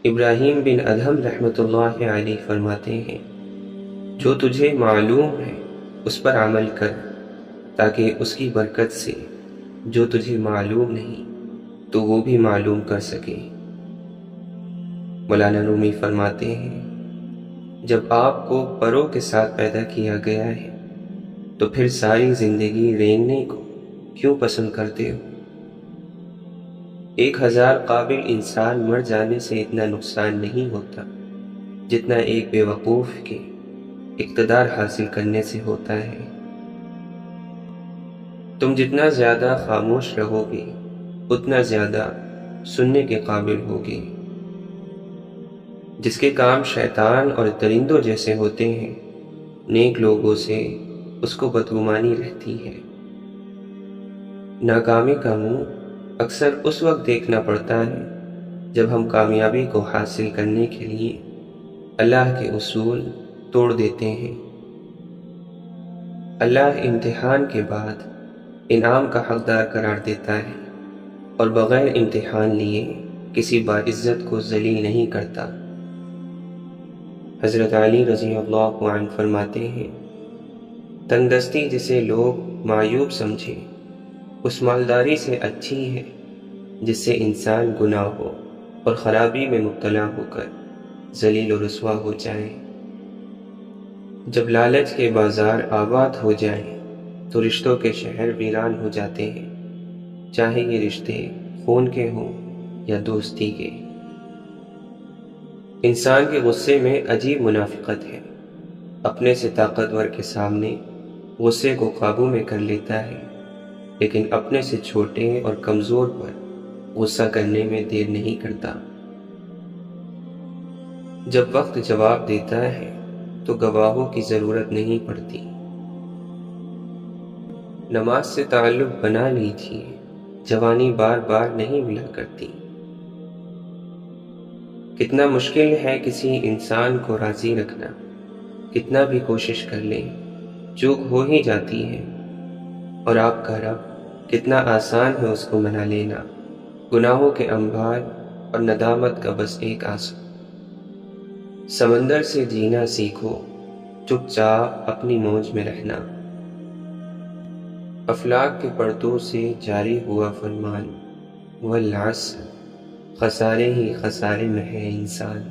ابراہیم بن ادہم رحمۃ اللہ علیہ فرماتے ہیں، جو تجھے معلوم ہے اس پر عمل کر تاکہ اس کی برکت سے جو تجھے معلوم نہیں تو وہ بھی معلوم کر سکے۔ مولانا رومی فرماتے ہیں، جب آپ کو پروں کے ساتھ پیدا کیا گیا ہے تو پھر ساری زندگی رینگنے کو کیوں پسند کرتے ہو؟ 1000 قابل انسان مر جانے سے اتنا نقصان نہیں ہوتا جتنا ایک بے وقوف کے اقتدار حاصل کرنے سے ہوتا ہے۔ تم جتنا زیادہ خاموش رہو گے اتنا زیادہ سننے کے قابل ہوگے۔ جس کے کام شیطان اور درندوں جیسے ہوتے ہیں، نیک لوگوں سے اس کو بدگمانی رہتی ہے۔ ناکامی کا منہ اکثر اس وقت دیکھنا پڑتا ہے جب ہم کامیابی کو حاصل کرنے کے لیے اللہ کے اصول توڑ دیتے ہیں۔ اللہ امتحان کے بعد انعام کا حقدار قرار دیتا ہے اور بغیر امتحان لیے کسی باعزت کو ذلیل نہیں کرتا۔ حضرت علی رضی اللہ عنہ فرماتے ہیں، تنگ دستی جسے لوگ معیوب سمجھے اس مالداری سے اچھی ہے جس سے انسان گناہوں اور خرابی میں مبتلا ہو کر ذلیل و رسوا ہو جائے۔ جب لالچ کے بازار آباد ہو جائیں تو رشتوں کے شہر ویران ہو جاتے ہیں، چاہے یہ رشتے خون کے ہوں یا دوستی کے۔ انسان کے غصے میں عجیب منافقت ہے، اپنے سے طاقتور کے سامنے غصے کو قابو میں کر لیتا ہے، لیکن اپنے سے چھوٹے اور کمزور پر غصہ کرنے میں دیر نہیں کرتا۔ جب وقت جواب دیتا ہے تو گواہوں کی ضرورت نہیں پڑتی۔ نماز سے تعلق بنا لیجیے، جوانی بار بار نہیں ملا کرتی۔ کتنا مشکل ہے کسی انسان کو راضی رکھنا، کتنا بھی کوشش کر لیں چوک ہو ہی جاتی ہے، اور آپ کا رب کتنا آسان ہے اس کو منا لینا۔ گناہوں کے انبار اور ندامت کا بس ایک آنسو۔ سمندر سے جینا سیکھو، چپ چاپ اپنی موج میں رہنا۔ افلاک کے پردوں سے جاری ہوا فرمان، والعصر، خسارے ہی خسارے میں ہے انسان۔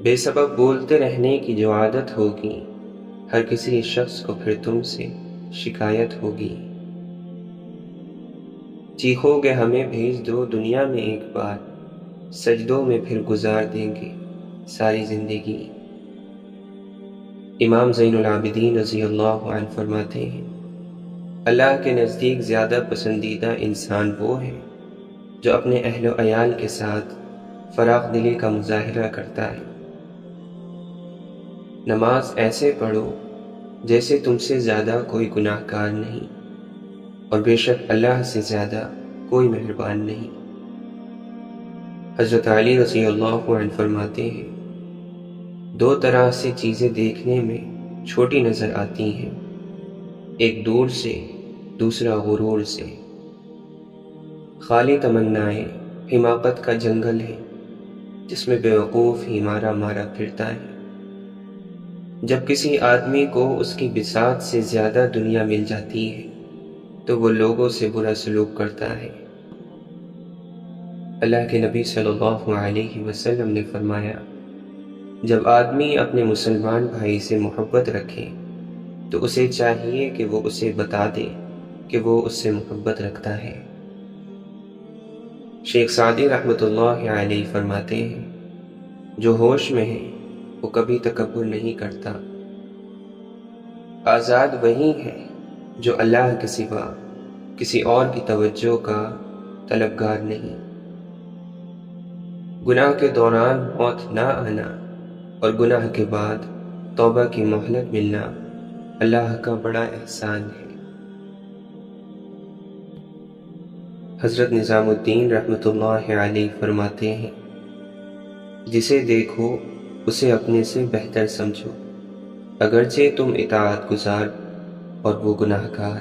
بے سبب بولتے رہنے کی جو عادت ہوگی، ہر کسی شخص کو پھر تم سے شکایت ہوگی۔ چیخو گے ہمیں بھیج دو دنیا میں ایک بار، سجدوں میں پھر گزار دیں گے ساری زندگی۔ امام زین العابدین رضی اللہ عنہ فرماتے ہیں، اللہ کے نزدیک زیادہ پسندیدہ انسان وہ ہے جو اپنے اہل و عیال کے ساتھ فراخ دلی کا مظاہرہ کرتا ہے۔ نماز ایسے پڑھو جیسے تم سے زیادہ کوئی گناہ گار نہیں، اور بے شک اللہ سے زیادہ کوئی مہربان نہیں۔ حضرت علی رضی اللہ عنہ فرماتے ہیں، 2 طرح سے چیزیں دیکھنے میں چھوٹی نظر آتی ہیں، ایک دور سے، دوسرا غرور سے۔ خالی تمنائیں حماقت کا جنگل ہے جس میں بے وقوف ہی مارا مارا پھرتا ہے۔ جب کسی آدمی کو اس کی بساط سے زیادہ دنیا مل جاتی ہے تو وہ لوگوں سے برا سلوک کرتا ہے۔ اللہ کے نبی صلی اللہ علیہ وسلم نے فرمایا، جب آدمی اپنے مسلمان بھائی سے محبت رکھے تو اسے چاہیے کہ وہ اسے بتا دے کہ وہ اس سے محبت رکھتا ہے۔ شیخ سعدی رحمۃ اللہ علیہ فرماتے ہیں، جو ہوش میں ہے وہ کبھی تکبر نہیں کرتا۔ آزاد وہی ہے جو اللہ کے سوا کسی اور کی توجہ کا طلبگار نہیں۔ گناہ کے دوران موت نہ آنا اور گناہ کے بعد توبہ کی مہلت ملنا اللہ کا بڑا احسان ہے۔ حضرت نظام الدین رحمۃ اللہ علیہ فرماتے ہیں، جسے دیکھو اسے اپنے سے بہتر سمجھو، اگرچہ تم اطاعت گزار اور وہ گناہ گار۔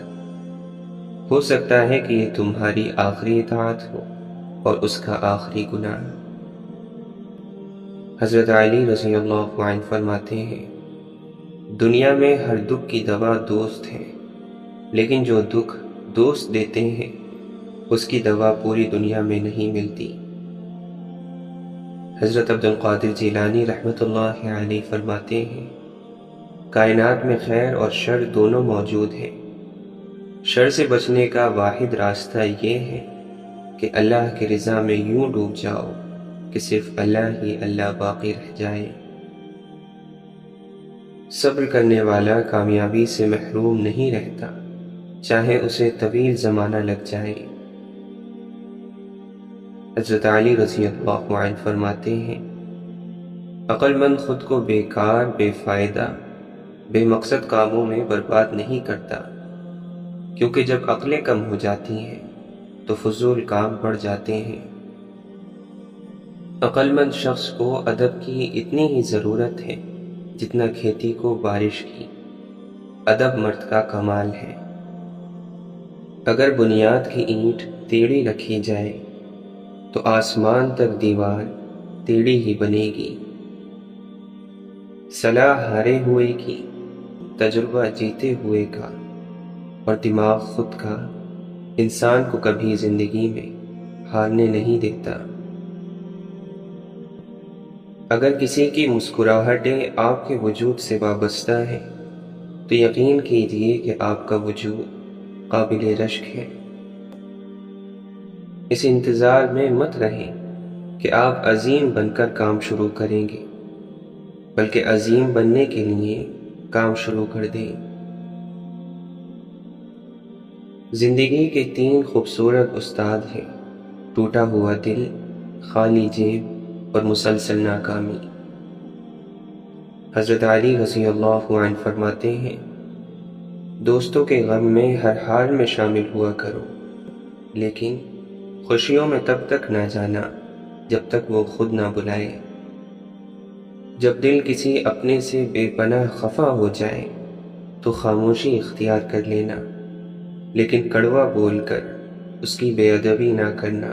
ہو سکتا ہے کہ یہ تمہاری آخری اطاعت ہو، اور اس کا آخری گناہ۔ حضرت علی رضی اللہ عنہ فرماتے ہیں، دنیا میں ہر دکھ کی دوا دوست ہے، لیکن جو دکھ دوست دیتے ہیں اس کی دوا پوری دنیا میں نہیں ملتی۔ حضرت عبد القادر جیلانی رحمۃ اللہ علیہ فرماتے ہیں، کائنات میں خیر اور شر دونوں موجود ہیں۔ شر سے بچنے کا واحد راستہ یہ ہے کہ اللہ کی رضا میں یوں ڈوب جاؤ کہ صرف اللہ ہی اللہ باقی رہ جائے۔ صبر کرنے والا کامیابی سے محروم نہیں رہتا، چاہے اسے طویل زمانہ لگ جائے۔ حضرت علی رضی اللہ عنہ فرماتے ہیں، عقل مند خود کو بیکار، بے فائدہ، بے مقصد کاموں میں برباد نہیں کرتا، کیونکہ جب عقلیں کم ہو جاتی ہیں تو فضول کام بڑھ جاتے ہیں۔ عقل مند شخص کو ادب کی اتنی ہی ضرورت ہے جتنا کھیتی کو بارش کی۔ ادب مرد کا کمال ہے۔ اگر بنیاد کی اینٹ ٹیڑھی رکھی جائے تو آسمان تک دیوار ٹیڑھی ہی بنے گی۔ صلاح ہارے ہوئے کی، تجربہ جیتے ہوئے کا، اور دماغ خود کا انسان کو کبھی زندگی میں ہارنے نہیں دیتا۔ اگر کسی کی مسکراہٹیں آپ کے وجود سے وابستہ ہیں تو یقین کیجیے کہ آپ کا وجود قابل رشک ہے۔ اس انتظار میں مت رہیں کہ آپ عظیم بن کر کام شروع کریں گے، بلکہ عظیم بننے کے لیے کام شروع کر دیں۔ زندگی کے 3 خوبصورت استاد ہیں: ٹوٹا ہوا دل، خالی جیب اور مسلسل ناکامی۔ حضرت علی رضی اللہ عنہ فرماتے ہیں، دوستوں کے غم میں ہر حال میں شامل ہوا کرو، لیکن خوشیوں میں تب تک نہ جانا جب تک وہ خود نہ بلائے۔ جب دل کسی اپنے سے بے پناہ خفا ہو جائے تو خاموشی اختیار کر لینا، لیکن کڑوا بول کر اس کی بے ادبی نہ کرنا۔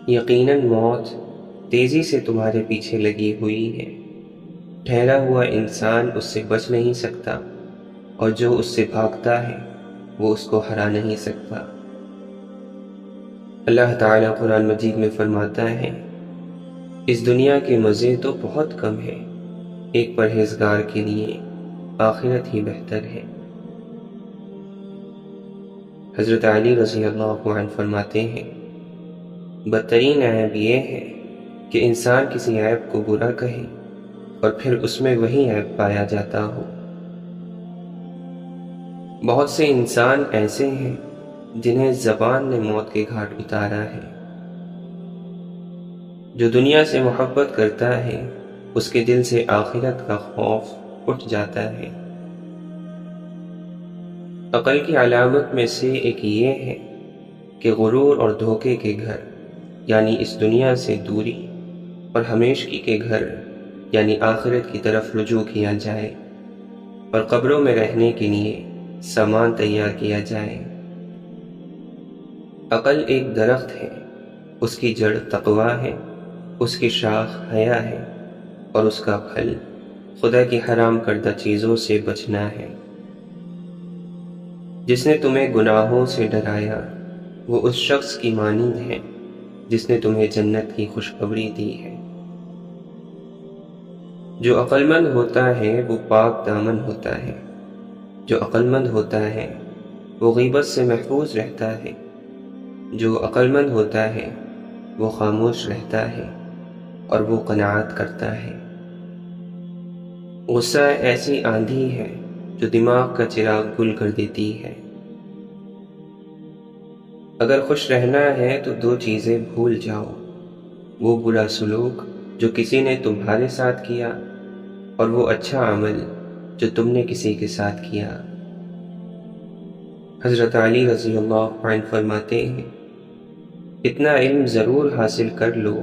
یقیناً موت تیزی سے تمہارے پیچھے لگی ہوئی ہے، ٹھہرا ہوا انسان اس سے بچ نہیں سکتا، اور جو اس سے بھاگتا ہے وہ اس کو ہرا نہیں سکتا۔ اللہ تعالیٰ قرآن مجید میں فرماتا ہے، اس دنیا کے مزے تو بہت کم ہیں، ایک پرہیزگار کے لیے آخرت ہی بہتر ہے۔ حضرت علی رضی اللہ عنہ فرماتے ہیں، بدترین عیب یہ ہے کہ انسان کسی عیب کو برا کہے اور پھر اس میں وہی عیب پایا جاتا ہو۔ بہت سے انسان ایسے ہیں جنہیں زبان نے موت کے گھاٹ اتارا ہے۔ جو دنیا سے محبت کرتا ہے اس کے دل سے آخرت کا خوف اٹھ جاتا ہے۔ عقل کی علامت میں سے ایک یہ ہے کہ غرور اور دھوکے کے گھر یعنی اس دنیا سے دوری، اور ہمیشگی کے گھر یعنی آخرت کی طرف رجوع کیا جائے، اور قبروں میں رہنے کے لیے سامان تیار کیا جائے۔ عقل ایک درخت ہے، اس کی جڑ تقویٰ ہے، اس کی شاخ حیا ہے، اور اس کا پھل خدا کی حرام کردہ چیزوں سے بچنا ہے۔ جس نے تمہیں گناہوں سے ڈرایا وہ اس شخص کی مانند ہے جس نے تمہیں جنت کی خوشخبری دی ہے۔ جو عقل مند ہوتا ہے وہ پاک دامن ہوتا ہے، جو عقل مند ہوتا ہے وہ غیبت سے محفوظ رہتا ہے، جو عقل مند ہوتا ہے وہ خاموش رہتا ہے اور وہ قناعت کرتا ہے۔ غصہ ایسی آندھی ہے جو دماغ کا چراغ گل کر دیتی ہے۔ اگر خوش رہنا ہے تو 2 چیزیں بھول جاؤ، وہ برا سلوک جو کسی نے تمہارے ساتھ کیا، اور وہ اچھا عمل جو تم نے کسی کے ساتھ کیا۔ حضرت علی رضی اللہ عنہ فرماتے ہیں، اتنا علم ضرور حاصل کر لو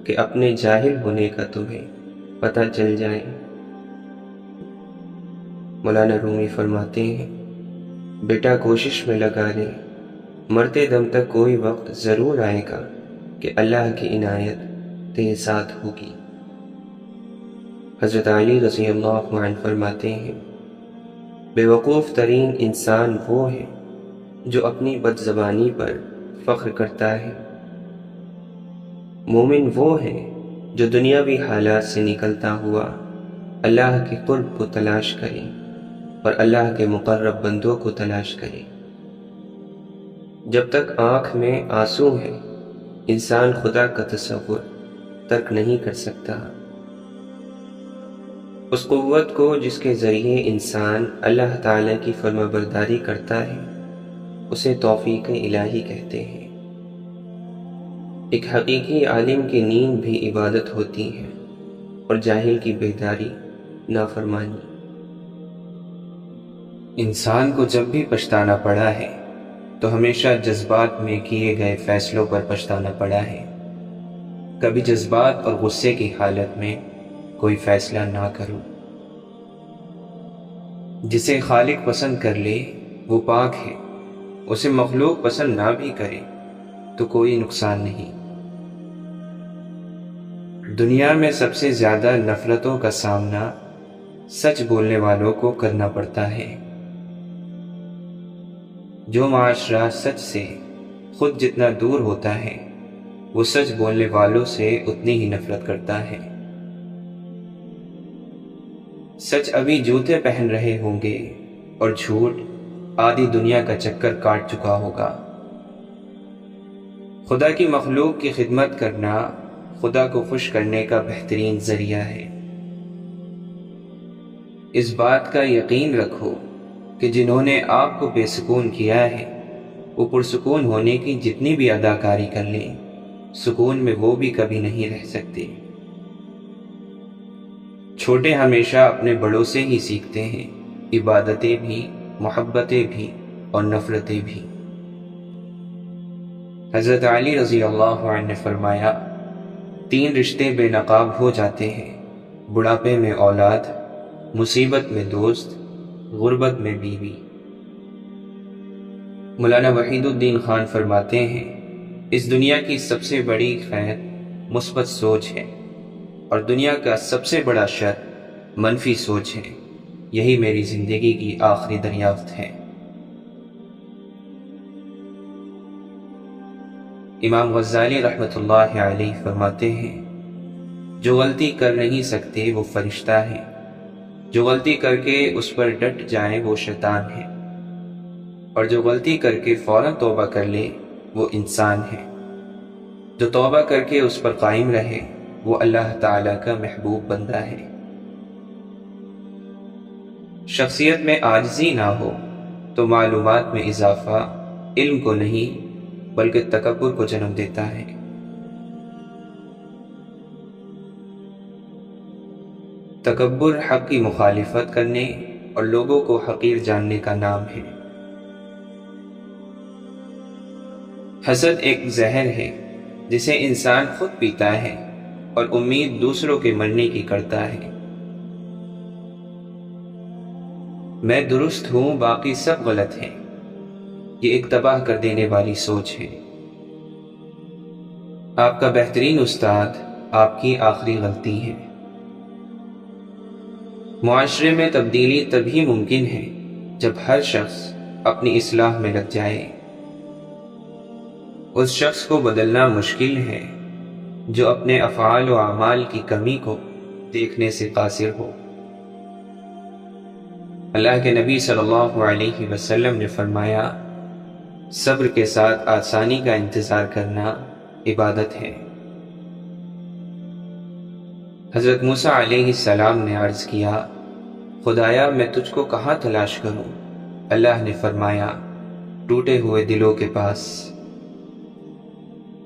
کہ اپنے جاہل ہونے کا تمہیں پتہ چل جائے۔ مولانا رومی فرماتے ہیں، بیٹا کوشش میں لگا لے، مرتے دم تک کوئی وقت ضرور آئے گا کہ اللہ کی عنایت تیرے ساتھ ہوگی۔ حضرت علی رضی اللہ عنہ فرماتے ہیں، بے وقوف ترین انسان وہ ہے جو اپنی بد زبانی پر فخر کرتا ہے۔ مومن وہ ہے جو دنیاوی حالات سے نکلتا ہوا اللہ کے قرب کو تلاش کرے اور اللہ کے مقرب بندوں کو تلاش کرے۔ جب تک آنکھ میں آنسو ہے، انسان خدا کا تصور ترک نہیں کر سکتا۔ اس قوت کو جس کے ذریعے انسان اللہ تعالیٰ کی فرما برداری کرتا ہے، اسے توفیق الہی کہتے ہیں۔ ایک حقیقی عالم کی نیند بھی عبادت ہوتی ہے اور جاہل کی بیداری نافرمانی۔ انسان کو جب بھی پچھتانا پڑا ہے تو ہمیشہ جذبات میں کیے گئے فیصلوں پر پچھتانا پڑا ہے۔ کبھی جذبات اور غصے کی حالت میں کوئی فیصلہ نہ کرو۔ جسے خالق پسند کر لے وہ پاک ہے، اسے مخلوق پسند نہ بھی کرے تو کوئی نقصان نہیں۔ دنیا میں سب سے زیادہ نفرتوں کا سامنا سچ بولنے والوں کو کرنا پڑتا ہے۔ جو معاشرہ سچ سے خود جتنا دور ہوتا ہے، وہ سچ بولنے والوں سے اتنی ہی نفرت کرتا ہے۔ سچ ابھی جوتے پہن رہے ہوں گے اور جھوٹ آدھی دنیا کا چکر کاٹ چکا ہوگا۔ خدا کی مخلوق کی خدمت کرنا خدا کو خوش کرنے کا بہترین ذریعہ ہے۔ اس بات کا یقین رکھو کہ جنہوں نے آپ کو بے سکون کیا ہے، وہ پرسکون ہونے کی جتنی بھی اداکاری کر لیں، سکون میں وہ بھی کبھی نہیں رہ سکتے۔ چھوٹے ہمیشہ اپنے بڑوں سے ہی سیکھتے ہیں، عبادتیں بھی، محبتیں بھی اور نفرتیں بھی۔ حضرت علی رضی اللہ عنہ نے فرمایا، 3 رشتے بے نقاب ہو جاتے ہیں: بڑھاپے میں اولاد، مصیبت میں دوست، غربت میں بیوی۔ مولانا وحید الدین خان فرماتے ہیں، اس دنیا کی سب سے بڑی خیر مثبت سوچ ہے اور دنیا کا سب سے بڑا شر منفی سوچ ہے۔ یہی میری زندگی کی آخری دریافت ہے۔ امام غزالی رحمۃ اللہ علیہ فرماتے ہیں، جو غلطی کر نہیں سکتے وہ فرشتہ ہے، جو غلطی کر کے اس پر ڈٹ جائے وہ شیطان ہے، اور جو غلطی کر کے فوراً توبہ کر لے وہ انسان ہے۔ جو توبہ کر کے اس پر قائم رہے وہ اللہ تعالیٰ کا محبوب بندہ ہے۔ شخصیت میں عاجزی نہ ہو تو معلومات میں اضافہ علم کو نہیں بلکہ تکبر کو جنم دیتا ہے۔ تکبر حق کی مخالفت کرنے اور لوگوں کو حقیر جاننے کا نام ہے۔ حسد ایک زہر ہے جسے انسان خود پیتا ہے اور امید دوسروں کے مرنے کی کرتا ہے۔ میں درست ہوں باقی سب غلط ہیں، یہ ایک تباہ کر دینے والی سوچ ہے۔ آپ کا بہترین استاد آپ کی آخری غلطی ہے۔ معاشرے میں تبدیلی تبھی ممکن ہے جب ہر شخص اپنی اصلاح میں لگ جائے۔ اس شخص کو بدلنا مشکل ہے جو اپنے افعال و اعمال کی کمی کو دیکھنے سے قاصر ہو۔ اللہ کے نبی صلی اللہ علیہ وسلم نے فرمایا، صبر کے ساتھ آسانی کا انتظار کرنا عبادت ہے۔ حضرت موسیٰ علیہ السلام نے عرض کیا، خدایا میں تجھ کو کہاں تلاش کروں؟ اللہ نے فرمایا، ٹوٹے ہوئے دلوں کے پاس۔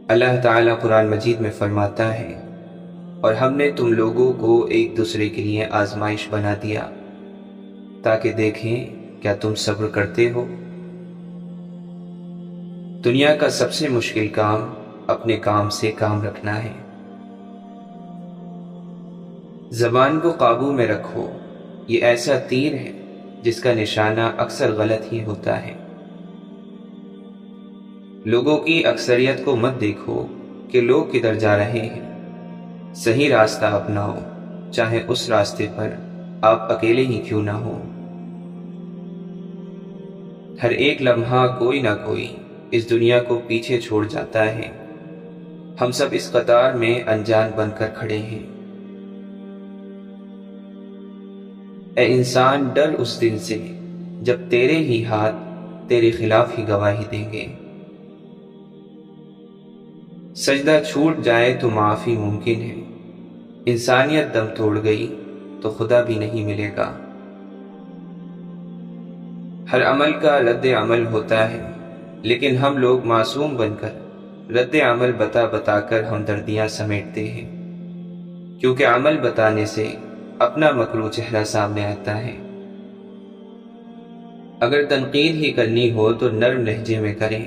اللہ تعالیٰ قرآن مجید میں فرماتا ہے، اور ہم نے تم لوگوں کو ایک دوسرے کے لیے آزمائش بنا دیا تاکہ دیکھیں کیا تم صبر کرتے ہو۔ دنیا کا سب سے مشکل کام اپنے کام سے کام رکھنا ہے۔ زبان کو قابو میں رکھو، یہ ایسا تیر ہے جس کا نشانہ اکثر غلط ہی ہوتا ہے۔ لوگوں کی اکثریت کو مت دیکھو کہ لوگ کدھر جا رہے ہیں، صحیح راستہ اپناؤ، چاہے اس راستے پر آپ اکیلے ہی کیوں نہ ہو۔ ہر ایک لمحہ کوئی نہ کوئی اس دنیا کو پیچھے چھوڑ جاتا ہے، ہم سب اس قطار میں انجان بن کر کھڑے ہیں۔ اے انسان، ڈر اس دن سے جب تیرے ہی ہاتھ تیرے خلاف ہی گواہی دیں گے۔ سجدہ چھوٹ جائے تو معافی ممکن ہے، انسانیت دم توڑ گئی تو خدا بھی نہیں ملے گا۔ ہر عمل کا رد عمل ہوتا ہے، لیکن ہم لوگ معصوم بن کر رد عمل بتا بتا کر ہمدردیاں سمیٹتے ہیں، کیونکہ عمل بتانے سے اپنا مکروہ چہرہ سامنے آتا ہے۔ اگر تنقید ہی کرنی ہو تو نرم لہجے میں کریں،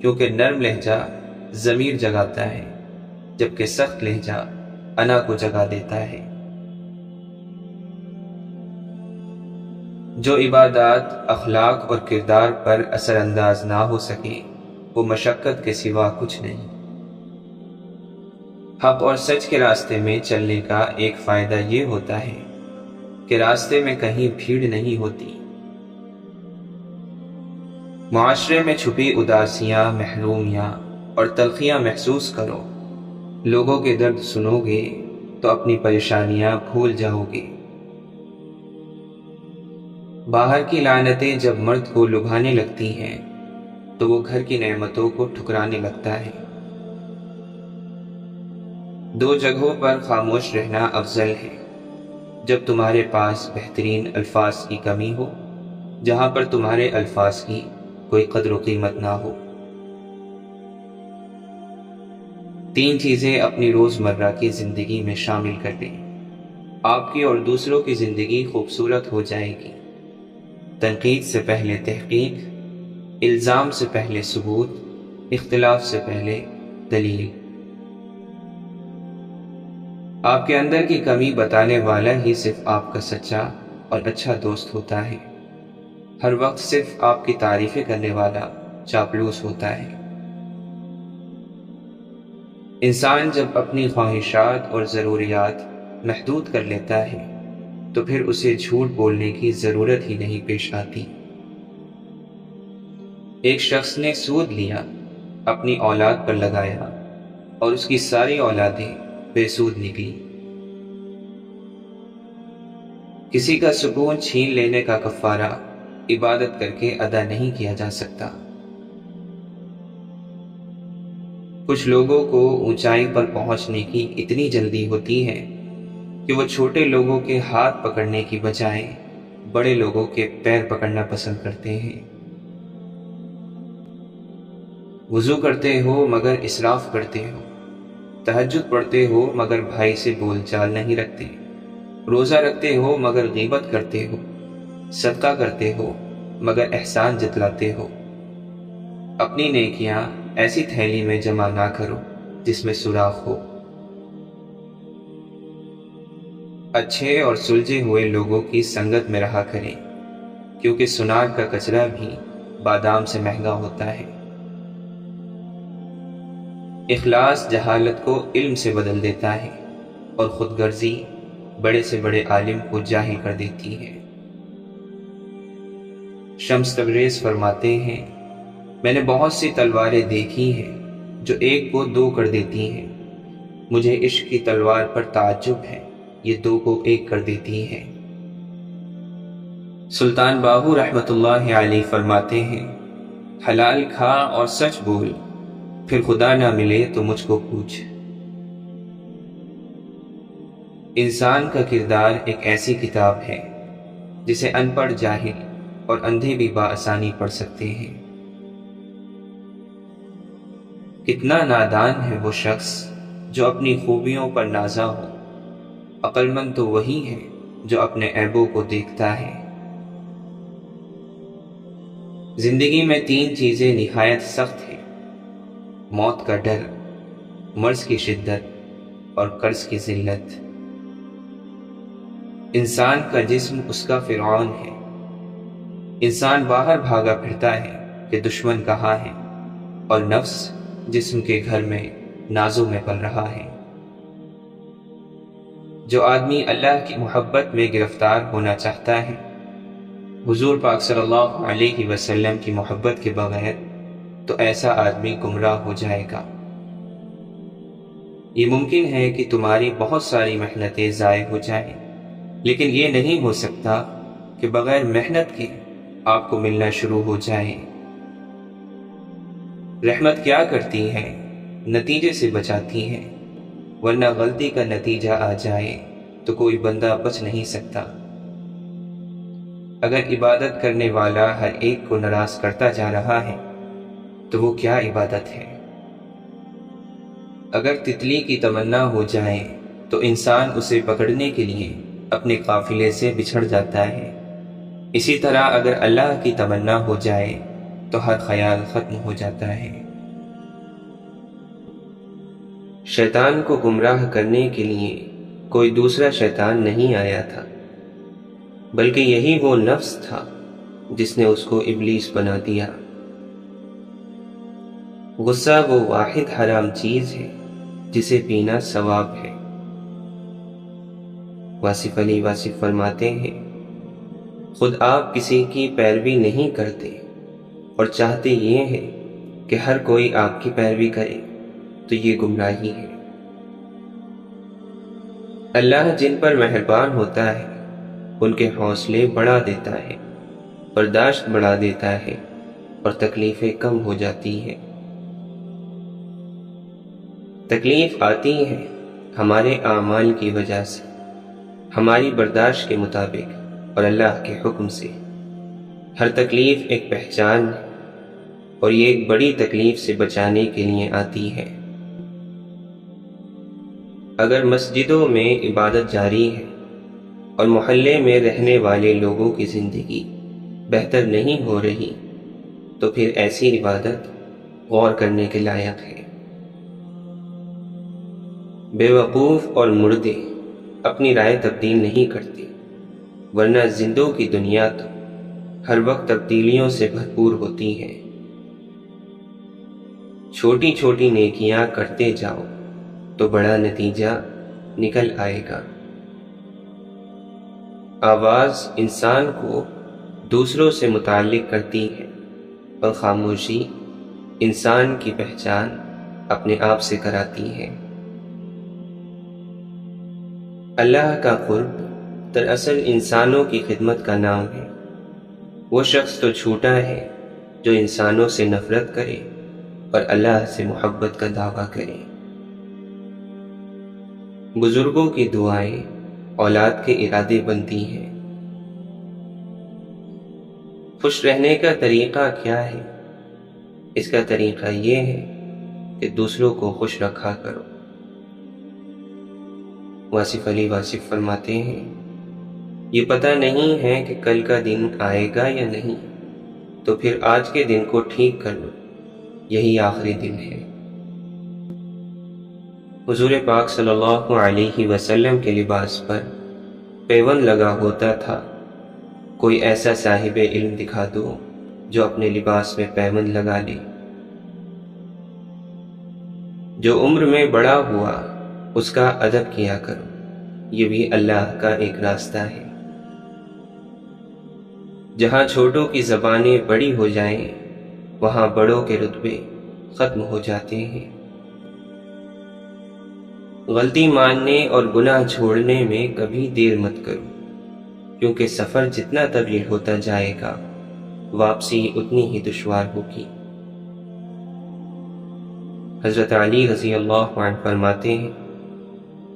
کیونکہ نرم لہجہ ضمیر جگاتا ہے، جبکہ سخت لہجہ انا کو جگا دیتا ہے۔ جو عبادات اخلاق اور کردار پر اثر انداز نہ ہو سکے وہ مشقت کے سوا کچھ نہیں۔ حق اور سچ کے راستے میں چلنے کا ایک فائدہ یہ ہوتا ہے کہ راستے میں کہیں بھیڑ نہیں ہوتی۔ معاشرے میں چھپی اداسیاں، محرومیاں اور تلخیاں محسوس کرو، لوگوں کے درد سنو گے تو اپنی پریشانیاں بھول جاؤ گے۔ باہر کی لعنتیں جب مرد کو لبھانے لگتی ہیں تو وہ گھر کی نعمتوں کو ٹھکرانے لگتا ہے۔ دو جگہوں پر خاموش رہنا افضل ہے، جب تمہارے پاس بہترین الفاظ کی کمی ہو، جہاں پر تمہارے الفاظ کی کوئی قدر و قیمت نہ ہو۔ 3 چیزیں اپنی روزمرہ کی زندگی میں شامل کر لیں، آپ کی اور دوسروں کی زندگی خوبصورت ہو جائے گی۔ تنقید سے پہلے تحقیق، الزام سے پہلے ثبوت، اختلاف سے پہلے دلیل۔ آپ کے اندر کی کمی بتانے والا ہی صرف آپ کا سچا اور اچھا دوست ہوتا ہے، ہر وقت صرف آپ کی تعریفیں کرنے والا چاپلوس ہوتا ہے۔ انسان جب اپنی خواہشات اور ضروریات محدود کر لیتا ہے تو پھر اسے جھوٹ بولنے کی ضرورت ہی نہیں پیش آتی۔ ایک شخص نے سود لیا، اپنی اولاد پر لگایا اور اس کی ساری اولادیں بے سود نکلی۔ کسی کا سکون چھین لینے کا کفارہ عبادت کر کے ادا نہیں کیا جا سکتا۔ کچھ لوگوں کو اونچائی پر پہنچنے کی اتنی جلدی ہوتی ہے کہ وہ چھوٹے لوگوں کے ہاتھ پکڑنے کی بجائے بڑے لوگوں کے پیر پکڑنا پسند کرتے ہیں۔ وضو کرتے ہو مگر اسراف کرتے ہو، تہجد پڑھتے ہو مگر بھائی سے بول چال نہیں رکھتے، روزہ رکھتے ہو مگر غیبت کرتے ہو، صدقہ کرتے ہو مگر احسان جتلاتے ہو۔ اپنی نیکیاں ایسی تھیلی میں جمع نہ کرو جس میں سوراخ ہو۔ اچھے اور سلجھے ہوئے لوگوں کی سنگت میں رہا کریں، کیونکہ سنار کا کچرا بھی بادام سے مہنگا ہوتا ہے۔ اخلاص جہالت کو علم سے بدل دیتا ہے اور خود غرضی بڑے سے بڑے عالم کو جاہل کر دیتی ہے۔ شمس تبریز فرماتے ہیں، میں نے بہت سی تلواریں دیکھی ہیں جو ایک کو 2 کر دیتی ہیں، مجھے عشق کی تلوار پر تعجب ہے، یہ 2 کو 1 کر دیتی ہیں۔ سلطان باہو رحمۃ اللہ علیہ فرماتے ہیں، حلال کھا اور سچ بول، پھر خدا نہ ملے تو مجھ کو پوچھ۔ انسان کا کردار ایک ایسی کتاب ہے جسے ان پڑھ جاہل اور اندھے بھی بآسانی پڑھ سکتے ہیں۔ کتنا نادان ہے وہ شخص جو اپنی خوبیوں پر نازا ہو، عقل مند تو وہی ہے جو اپنے عیبوں کو دیکھتا ہے۔ زندگی میں 3 چیزیں نہایت سخت ہیں، موت کا ڈر، مرض کی شدت اور قرض کی ذلت۔ انسان کا جسم اس کا فرعون ہے، انسان باہر بھاگا پھرتا ہے کہ دشمن کہاں ہے، اور نفس جسم کے گھر میں نازوں میں پل رہا ہے۔ جو آدمی اللہ کی محبت میں گرفتار ہونا چاہتا ہے، حضور پاک صلی اللہ علیہ وسلم کی محبت کے بغیر، تو ایسا آدمی گمراہ ہو جائے گا۔ یہ ممکن ہے کہ تمہاری بہت ساری محنتیں ضائع ہو جائیں، لیکن یہ نہیں ہو سکتا کہ بغیر محنت کے آپ کو ملنا شروع ہو جائے۔ رحمت کیا کرتی ہے؟ نتیجے سے بچاتی ہے، ورنہ غلطی کا نتیجہ آ جائے تو کوئی بندہ بچ نہیں سکتا۔ اگر عبادت کرنے والا ہر ایک کو ناراض کرتا جا رہا ہے تو وہ کیا عبادت ہے؟ اگر تتلی کی تمنا ہو جائے تو انسان اسے پکڑنے کے لیے اپنے قافلے سے بچھڑ جاتا ہے۔ اسی طرح اگر اللہ کی تمنا ہو جائے تو ہر خیال ختم ہو جاتا ہے۔ شیطان کو گمراہ کرنے کے لیے کوئی دوسرا شیطان نہیں آیا تھا، بلکہ یہی وہ نفس تھا جس نے اس کو ابلیس بنا دیا۔ غصہ وہ واحد حرام چیز ہے جسے پینا ثواب ہے۔ واصف علی واصف فرماتے ہیں، خود آپ کسی کی پیروی نہیں کرتے اور چاہتے یہ ہے کہ ہر کوئی آپ کی پیروی کرے، تو یہ گمراہی ہے۔ اللہ جن پر مہربان ہوتا ہے ان کے حوصلے بڑھا دیتا ہے، برداشت بڑھا دیتا ہے اور تکلیفیں کم ہو جاتی ہیں۔ تکلیف آتی ہے ہمارے اعمال کی وجہ سے، ہماری برداشت کے مطابق اور اللہ کے حکم سے۔ ہر تکلیف ایک پہچان ہے اور یہ ایک بڑی تکلیف سے بچانے کے لیے آتی ہے۔ اگر مسجدوں میں عبادت جاری ہے اور محلے میں رہنے والے لوگوں کی زندگی بہتر نہیں ہو رہی، تو پھر ایسی عبادت غور کرنے کے لائق ہے۔ بے وقوف اور مردے اپنی رائے تبدیل نہیں کرتے، ورنہ زندوں کی دنیا تو ہر وقت تبدیلیوں سے بھرپور ہوتی ہے۔ چھوٹی چھوٹی نیکیاں کرتے جاؤ تو بڑا نتیجہ نکل آئے گا۔ آواز انسان کو دوسروں سے متعلق کرتی ہے اور خاموشی انسان کی پہچان اپنے آپ سے کراتی ہے۔ اللہ کا قرب دراصل انسانوں کی خدمت کا نام ہے۔ وہ شخص تو چھوٹا ہے جو انسانوں سے نفرت کرے اور اللہ سے محبت کا دعویٰ کرے۔ بزرگوں کی دعائیں اولاد کے ارادے بنتی ہیں۔ خوش رہنے کا طریقہ کیا ہے؟ اس کا طریقہ یہ ہے کہ دوسروں کو خوش رکھا کرو۔ واصف علی واصف فرماتے ہیں، یہ پتہ نہیں ہے کہ کل کا دن آئے گا یا نہیں، تو پھر آج کے دن کو ٹھیک کر لو، یہی آخری دن ہے۔ حضور پاک صلی اللہ علیہ وسلم کے لباس پر پیوند لگا ہوتا تھا۔ کوئی ایسا صاحب علم دکھا دو جو اپنے لباس میں پیوند لگا لے۔ جو عمر میں بڑا ہوا اس کا ادب کیا کرو، یہ بھی اللہ کا ایک راستہ ہے۔ جہاں چھوٹوں کی زبانیں بڑی ہو جائیں وہاں بڑوں کے رتبے ختم ہو جاتے ہیں۔ غلطی ماننے اور گناہ چھوڑنے میں کبھی دیر مت کرو، کیونکہ سفر جتنا طویل ہوتا جائے گا واپسی اتنی ہی دشوار ہوگی۔ حضرت علی رضی اللہ عنہ فرماتے ہیں،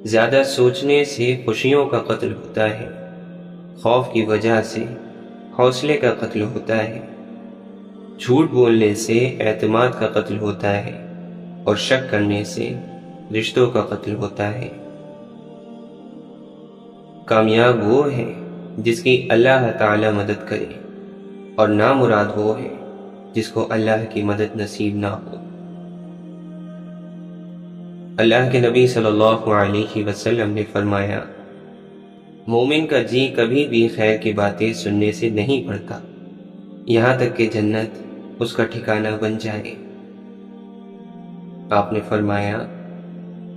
زیادہ سوچنے سے خوشیوں کا قتل ہوتا ہے، خوف کی وجہ سے حوصلے کا قتل ہوتا ہے، جھوٹ بولنے سے اعتماد کا قتل ہوتا ہے اور شک کرنے سے رشتوں کا قتل ہوتا ہے۔ کامیاب وہ ہے جس کی اللہ تعالی مدد کرے، اور نامراد وہ ہے جس کو اللہ کی مدد نصیب نہ ہو۔ اللہ کے نبی صلی اللہ علیہ وسلم نے فرمایا، مومن کا جی کبھی بھی خیر کی باتیں سننے سے نہیں پڑتا، یہاں تک کہ جنت اس کا ٹھکانہ بن جائے۔ آپ نے فرمایا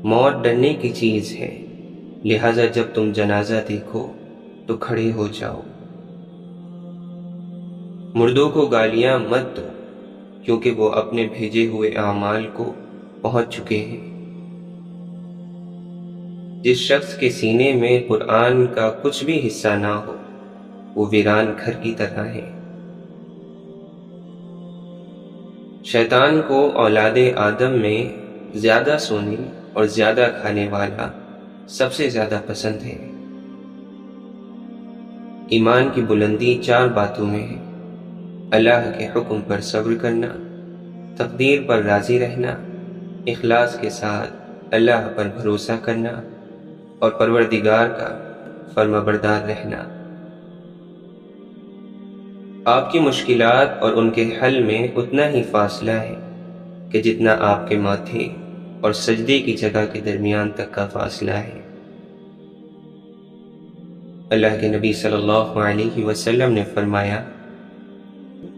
موت ڈرنے کی چیز ہے، لہذا جب تم جنازہ دیکھو تو کھڑے ہو جاؤ۔ مردوں کو گالیاں مت دو کیونکہ وہ اپنے بھیجے ہوئے اعمال کو پہنچ چکے ہیں۔ جس شخص کے سینے میں قرآن کا کچھ بھی حصہ نہ ہو وہ ویران گھر کی طرح ہے۔ شیطان کو اولاد آدم میں زیادہ سونے اور زیادہ کھانے والا سب سے زیادہ پسند ہے۔ ایمان کی بلندی 4 باتوں میں ہے: اللہ کے حکم پر صبر کرنا، تقدیر پر راضی رہنا، اخلاص کے ساتھ اللہ پر بھروسہ کرنا اور پروردگار کا فرمانبردار رہنا۔ آپ کی مشکلات اور ان کے حل میں اتنا ہی فاصلہ ہے کہ جتنا آپ کے ماتھے اور سجدے کی جگہ کے درمیان تک کا فاصلہ ہے۔ اللہ کے نبی صلی اللہ علیہ وسلم نے فرمایا،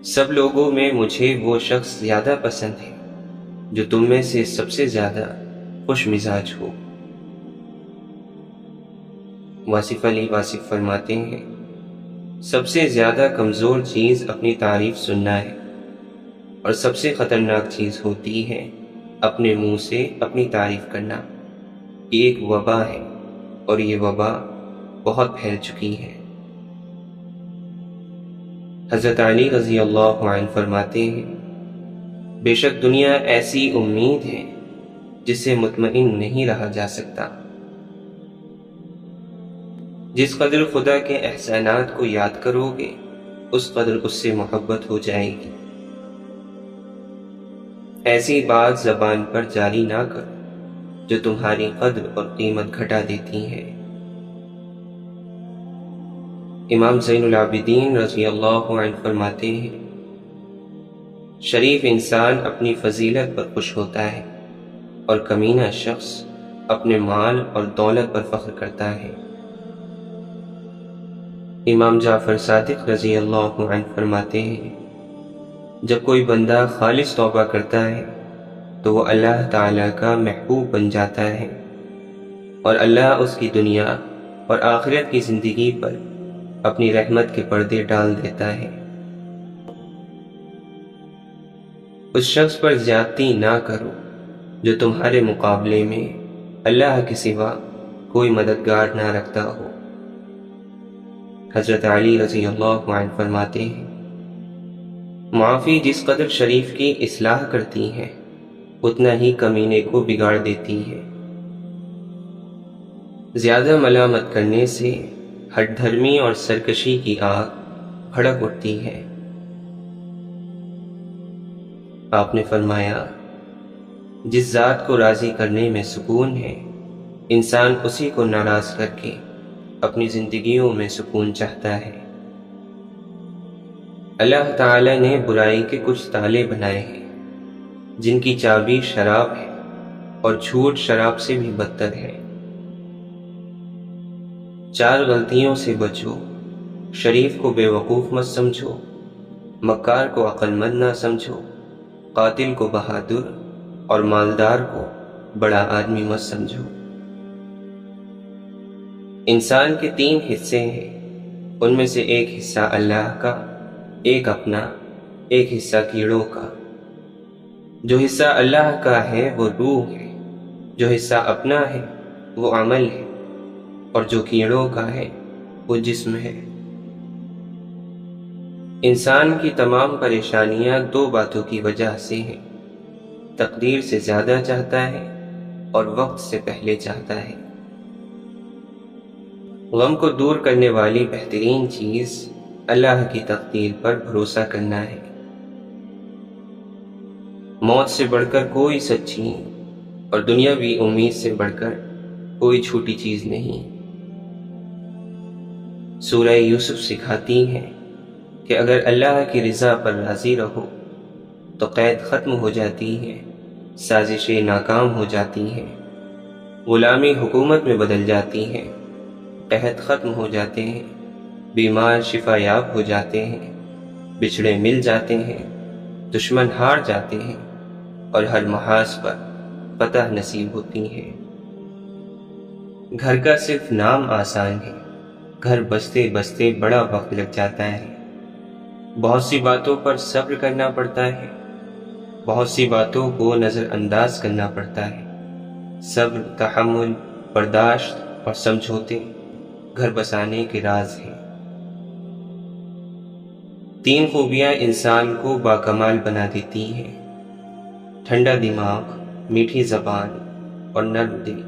سب لوگوں میں مجھے وہ شخص زیادہ پسند ہے جو تم میں سے سب سے زیادہ خوش مزاج ہو۔ واصف علی واصف فرماتے ہیں، سب سے زیادہ کمزور چیز اپنی تعریف سننا ہے اور سب سے خطرناک چیز ہوتی ہے اپنے منہ سے اپنی تعریف کرنا۔ یہ ایک وبا ہے اور یہ وبا بہت پھیل چکی ہے۔ حضرت علی رضی اللہ عنہ فرماتے ہیں، بے شک دنیا ایسی امید ہے جس سے مطمئن نہیں رہا جا سکتا۔ جس قدر خدا کے احسانات کو یاد کرو گے اس قدر اس سے محبت ہو جائے گی۔ ایسی بات زبان پر جاری نہ کرو جو تمہاری قدر اور قیمت گھٹا دیتی ہے۔ امام زین العابدین رضی اللہ عنہ فرماتے ہیں، شریف انسان اپنی فضیلت پر خوش ہوتا ہے اور کمینہ شخص اپنے مال اور دولت پر فخر کرتا ہے۔ امام جعفر صادق رضی اللہ عنہ فرماتے ہیں، جب کوئی بندہ خالص توبہ کرتا ہے تو وہ اللہ تعالیٰ کا محبوب بن جاتا ہے اور اللہ اس کی دنیا اور آخرت کی زندگی پر اپنی رحمت کے پردے ڈال دیتا ہے۔ اس شخص پر زیادتی نہ کرو جو تمہارے مقابلے میں اللہ کے سوا کوئی مددگار نہ رکھتا ہو۔ حضرت علی رضی اللہ عنہ فرماتے ہیں، معافی جس قدر شریف کی اصلاح کرتی ہے اتنا ہی کمینے کو بگاڑ دیتی ہے۔ زیادہ ملامت کرنے سے ہٹ دھرمی اور سرکشی کی آگ بھڑک اٹھتی ہے۔ آپ نے فرمایا، جس ذات کو راضی کرنے میں سکون ہے انسان اسی کو ناراض کر کے اپنی زندگیوں میں سکون چاہتا ہے۔ اللہ تعالی نے برائی کے کچھ تالے بنائے ہیں جن کی چابی شراب ہے اور جھوٹ شراب سے بھی بدتر ہے۔ 4 غلطیوں سے بچو، شریف کو بے وقوف مت سمجھو، مکار کو عقل مند نہ سمجھو، قاتل کو بہادر اور مالدار کو بڑا آدمی مت سمجھو۔ انسان کے 3 حصے ہیں، ان میں سے ایک حصہ اللہ کا، ایک اپنا، ایک حصہ کیڑوں کا۔ جو حصہ اللہ کا ہے وہ روح ہے، جو حصہ اپنا ہے وہ عمل ہے، اور جو کیڑوں کا ہے وہ جسم ہے۔ انسان کی تمام پریشانیاں 2 باتوں کی وجہ سے ہیں، تقدیر سے زیادہ چاہتا ہے اور وقت سے پہلے چاہتا ہے۔ غم کو دور کرنے والی بہترین چیز اللہ کی تقدیر پر بھروسہ کرنا ہے۔ موت سے بڑھ کر کوئی سچی اور دنیاوی امید سے بڑھ کر کوئی چھوٹی چیز نہیں۔ سورہ یوسف سکھاتی ہے کہ اگر اللہ کی رضا پر راضی رہو تو قید ختم ہو جاتی ہے، سازشیں ناکام ہو جاتی ہیں، غلامی حکومت میں بدل جاتی ہے، قحط ختم ہو جاتے ہیں، بیمار شفا یاب ہو جاتے ہیں، بچھڑے مل جاتے ہیں، دشمن ہار جاتے ہیں اور ہر محاذ پر فتح نصیب ہوتی ہے۔ گھر کا صرف نام آسان ہے، گھر بستے بستے بڑا وقت لگ جاتا ہے۔ بہت سی باتوں پر صبر کرنا پڑتا ہے، بہت سی باتوں کو نظر انداز کرنا پڑتا ہے۔ صبر، تحمل، برداشت اور سمجھوتے گھر بسانے کے راز ہیں۔ 3 خوبیاں انسان کو باکمال بنا دیتی ہیں: ٹھنڈا دماغ، میٹھی زبان اور نرم دل۔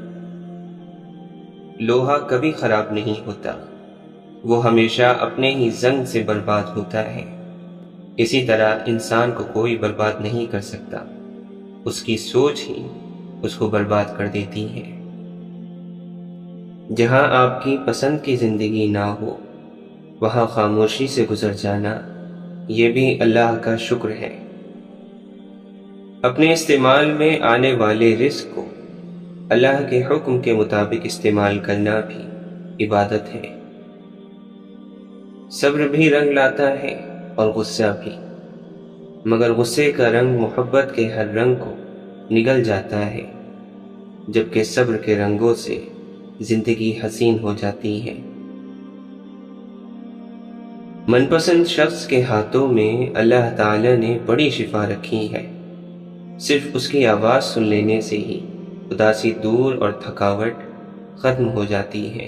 لوہا کبھی خراب نہیں ہوتا، وہ ہمیشہ اپنے ہی زنگ سے برباد ہوتا ہے۔ اسی طرح انسان کو کوئی برباد نہیں کر سکتا، اس کی سوچ ہی اس کو برباد کر دیتی ہے۔ جہاں آپ کی پسند کی زندگی نہ ہو، وہاں خاموشی سے گزر جانا، یہ بھی اللہ کا شکر ہے۔ اپنے استعمال میں آنے والے رزق کو اللہ کے حکم کے مطابق استعمال کرنا بھی عبادت ہے۔ صبر بھی رنگ لاتا ہے اور غصہ بھی، مگر غصے کا رنگ محبت کے ہر رنگ کو نگل جاتا ہے، جبکہ صبر کے رنگوں سے زندگی حسین ہو جاتی ہے۔ من پسند شخص کے ہاتھوں میں اللہ تعالی نے بڑی شفا رکھی ہے۔ صرف اس کی آواز سن لینے سے ہی اداسی دور اور تھکاوٹ ختم ہو جاتی ہے۔